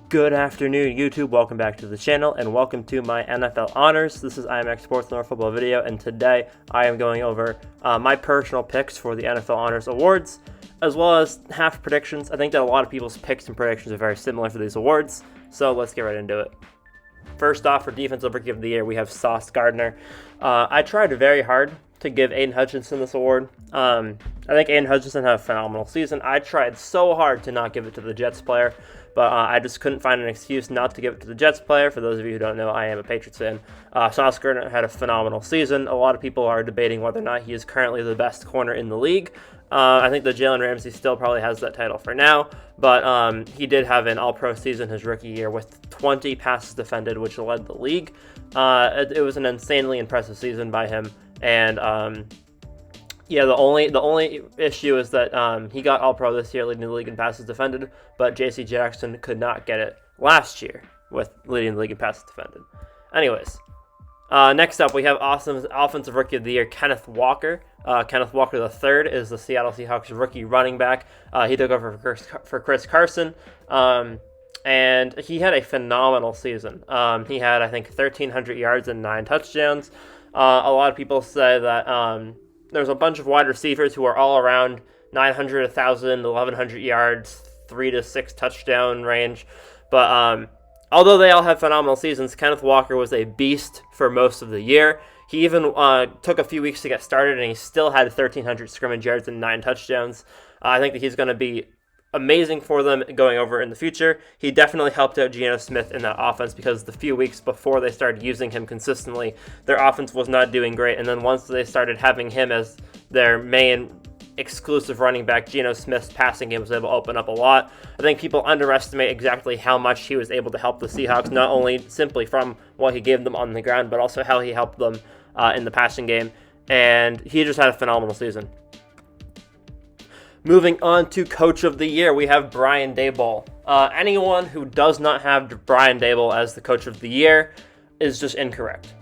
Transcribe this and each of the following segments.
Good afternoon, YouTube. Welcome back to the channel, and welcome to my NFL Honors. This is IMX Sports North Football video, and today I am going over my personal picks for the NFL Honors Awards, as well as half predictions. I think that a lot of people's picks and predictions are very similar for these awards, so let's get right into it. First off, for Defensive Rookie of the Year, we have Sauce Gardner. I tried very hard to give Aiden Hutchinson this award. I think Aiden Hutchinson had a phenomenal season. I tried so hard to not give it to the Jets player, but I just couldn't find an excuse not to give it to the Jets player. For those of you who don't know, I am a Patriots fan. Sauce Gardner had a phenomenal season. A lot of people are debating whether or not he is currently the best corner in the league. I think that Jalen Ramsey still probably has that title for now, but he did have an all-pro season his rookie year with 20 passes defended, which led the league. It was an insanely impressive season by him, and yeah, the only issue is that he got All-Pro this year, leading the league in passes defended, but J.C. Jackson could not get it last year with leading the league in passes defended. Anyways, next up we have Offensive Rookie of the Year, Kenneth Walker. Kenneth Walker III is the Seattle Seahawks rookie running back. He took over for Chris Carson, and he had a phenomenal season. He had, I think, 1,300 yards and 9 touchdowns. A lot of people say that there's a bunch of wide receivers who are all around 900, 1,000, 1,100 yards, 3 to 6 touchdown range. But although they all had phenomenal seasons, Kenneth Walker was a beast for most of the year. He even took a few weeks to get started, and he still had 1,300 scrimmage yards and 9 touchdowns. I think that he's going to be amazing for them going over in the future. He definitely helped out Geno Smith in that offense, because the few weeks before they started using him consistently, their offense was not doing great. And then once they started having him as their main exclusive running back, Geno Smith's passing game was able to open up a lot. I think people underestimate exactly how much he was able to help the Seahawks, not only simply from what he gave them on the ground, but also how he helped them in the passing game. And he just had a phenomenal season. Moving on to Coach of the Year, we have Brian Daboll. Anyone who does not have Brian Daboll as the Coach of the Year is just incorrect.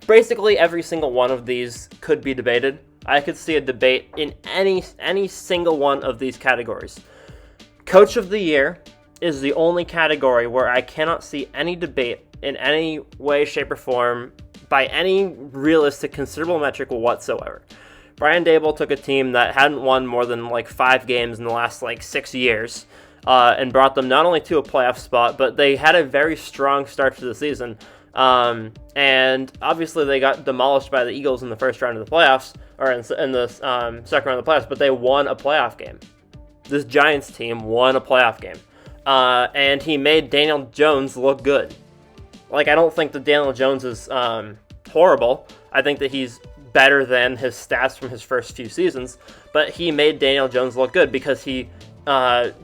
Basically every single one of these could be debated. I could see a debate in any single one of these categories. Coach of the Year is the only category where I cannot see any debate in any way, shape, or form by any realistic, considerable metric whatsoever. Brian Daboll took a team that hadn't won more than 5 games in the last 6 years and brought them not only to a playoff spot, but they had a very strong start to the season. And obviously they got demolished by the Eagles in the first round of the playoffs, or in the second round of the playoffs, but they won a playoff game. This Giants team won a playoff game. And he made Daniel Jones look good. I don't think that Daniel Jones is horrible. I think that he's better than his stats from his first few seasons, but he made Daniel Jones look good because he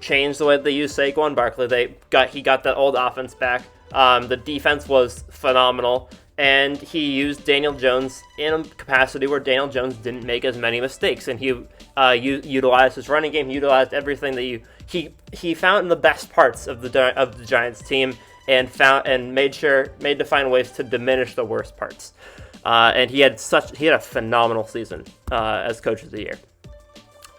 changed the way they use Saquon Barkley. He got that old offense back. The defense was phenomenal, and he used Daniel Jones in a capacity where Daniel Jones didn't make as many mistakes, and he utilized his running game. He utilized everything that he found the best parts of the Giants team, and made to find ways to diminish the worst parts. And he had a phenomenal season as Coach of the Year.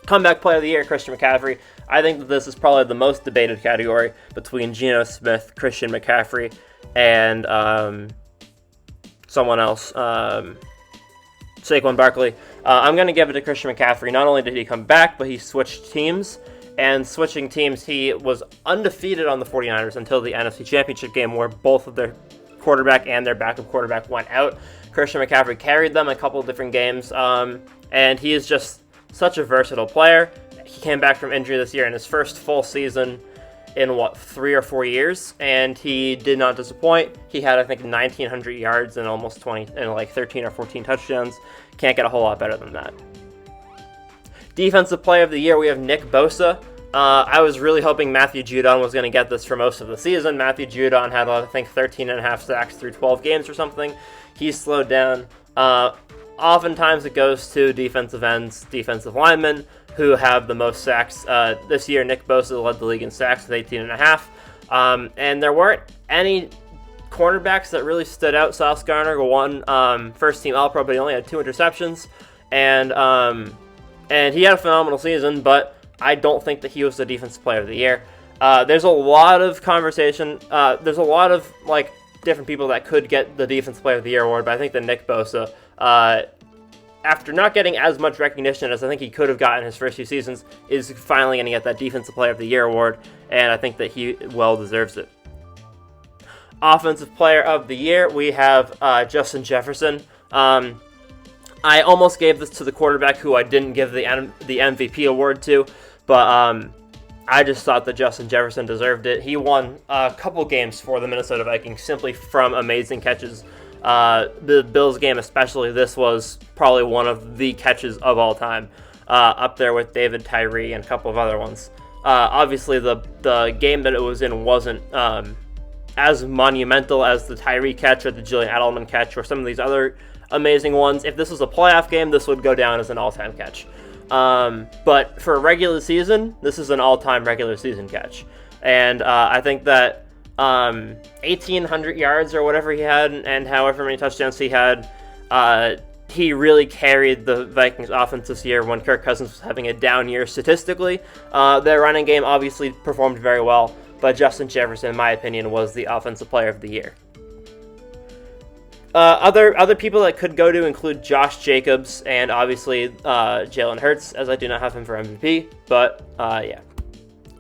Comeback Player of the Year, Christian McCaffrey. I think that this is probably the most debated category between Geno Smith, Christian McCaffrey, and someone else, Saquon Barkley. I'm going to give it to Christian McCaffrey. Not only did he come back, but he switched teams. And switching teams, he was undefeated on the 49ers until the NFC Championship game, where both of their quarterback and their backup quarterback went out. Christian McCaffrey carried them a couple of different games, and he is just such a versatile player. He came back from injury this year in his first full season in 3 or 4 years, and he did not disappoint. He had, I think, 1,900 yards and almost 13 or 14 touchdowns. Can't get a whole lot better than that. Defensive Player of the Year, we have Nick Bosa. I was really hoping Matthew Judon was going to get this for most of the season. Matthew Judon had, I think, 13.5 sacks through 12 games or something. He's slowed down. Oftentimes it goes to defensive ends, defensive linemen, who have the most sacks. This year, Nick Bosa led the league in sacks with 18.5. And there weren't any cornerbacks that really stood out. Sauce Gardner won first-team All-Pro, but he only had 2 interceptions. And he had a phenomenal season, but I don't think that he was the Defensive Player of the Year. There's a lot of conversation. There's a lot of like different people that could get the Defensive Player of the Year award, but I think that Nick Bosa, after not getting as much recognition as I think he could have gotten his first few seasons, is finally going to get that Defensive Player of the Year award, and I think that he well deserves it. Offensive Player of the Year, we have Justin Jefferson. I almost gave this to the quarterback who I didn't give the MVP award to, but I just thought that Justin Jefferson deserved it. He won a couple games for the Minnesota Vikings simply from amazing catches. The Bills game especially, this was probably one of the catches of all time, up there with David Tyree and a couple of other ones. Obviously, the game that it was in wasn't as monumental as the Tyree catch or the Julian Edelman catch or some of these other amazing ones. If this was a playoff game, this would go down as an all-time catch. But for a regular season, this is an all-time regular season catch. And I think that 1,800 yards or whatever he had and however many touchdowns he had, he really carried the Vikings offense this year when Kirk Cousins was having a down year statistically. Their running game obviously performed very well, but Justin Jefferson, in my opinion, was the Offensive Player of the Year. Other people that could go to include Josh Jacobs and obviously Jalen Hurts, as I do not have him for MVP, but yeah.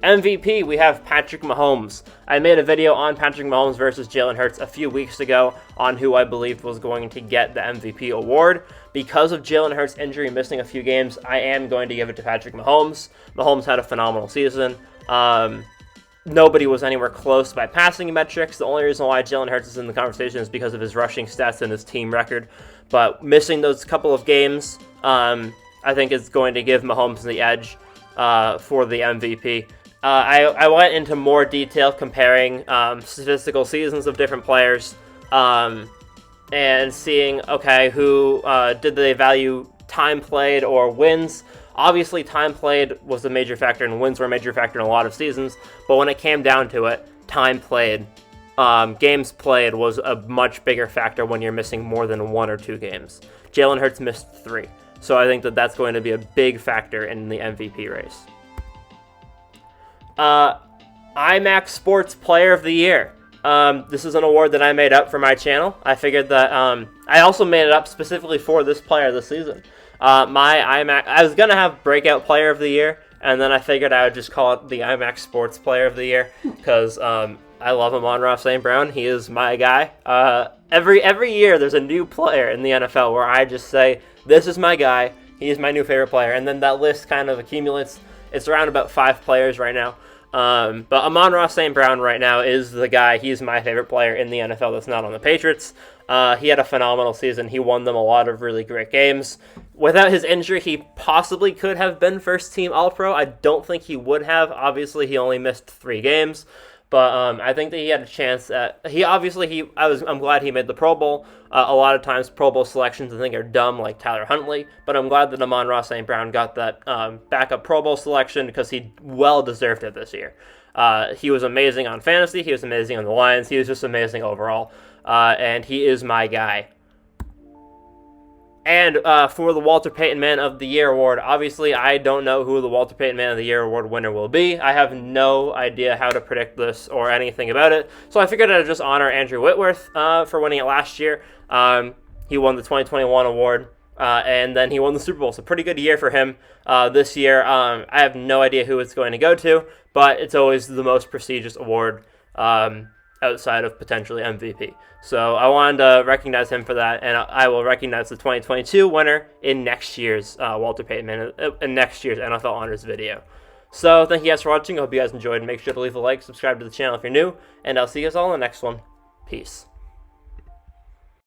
MVP, we have Patrick Mahomes. I made a video on Patrick Mahomes versus Jalen Hurts a few weeks ago on who I believed was going to get the MVP award. Because of Jalen Hurts' injury missing a few games, I am going to give it to Patrick Mahomes. Mahomes had a phenomenal season. Nobody was anywhere close by passing metrics. The only reason why Jalen Hurts is in the conversation is because of his rushing stats and his team record. But missing those couple of games, I think is going to give Mahomes the edge for the MVP. I went into more detail comparing statistical seasons of different players and seeing, okay, who did they value time played or wins. Obviously, time played was a major factor, and wins were a major factor in a lot of seasons. But when it came down to it, time played, games played was a much bigger factor when you're missing more than 1 or 2 games. Jalen Hurts missed 3. So I think that that's going to be a big factor in the MVP race. IMAX Sports Player of the Year. This is an award that I made up for my channel. I figured that I also made it up specifically for this player this season. I was going to have Breakout Player of the Year, and then I figured I would just call it the IMAX Sports Player of the Year, because I love Amon-Ra St. Brown. He is my guy. Every year there's a new player in the NFL where I just say, this is my guy, he is my new favorite player, and then that list kind of accumulates. It's around about 5 players right now. But Amon-Ra St. Brown right now is the guy. He's my favorite player in the NFL that's not on the Patriots. He had a phenomenal season. He won them a lot of really great games. Without his injury, he possibly could have been first-team All-Pro. I don't think he would have. Obviously, he only missed 3 games. But I think that he had a chance at... I'm glad he made the Pro Bowl. A lot of times, Pro Bowl selections, I think, are dumb, like Tyler Huntley. But I'm glad that Amon-Ra St. Brown got that backup Pro Bowl selection because he well deserved it this year. He was amazing on fantasy. He was amazing on the Lions. He was just amazing overall. And he is my guy. And for the Walter Payton Man of the Year award, obviously I don't know who the Walter Payton Man of the Year award winner will be. I have no idea how to predict this or anything about it. So I figured I'd just honor Andrew Whitworth for winning it last year. He won the 2021 award, and then he won the Super Bowl. So pretty good year for him this year. I have no idea who it's going to go to, but it's always the most prestigious award outside of potentially MVP. So I wanted to recognize him for that, and I will recognize the 2022 winner in next year's Walter Payton Man, in next year's NFL Honors video. So thank you guys for watching. I hope you guys enjoyed. Make sure to leave a like, subscribe to the channel if you're new, and I'll see you guys all in the next one. Peace.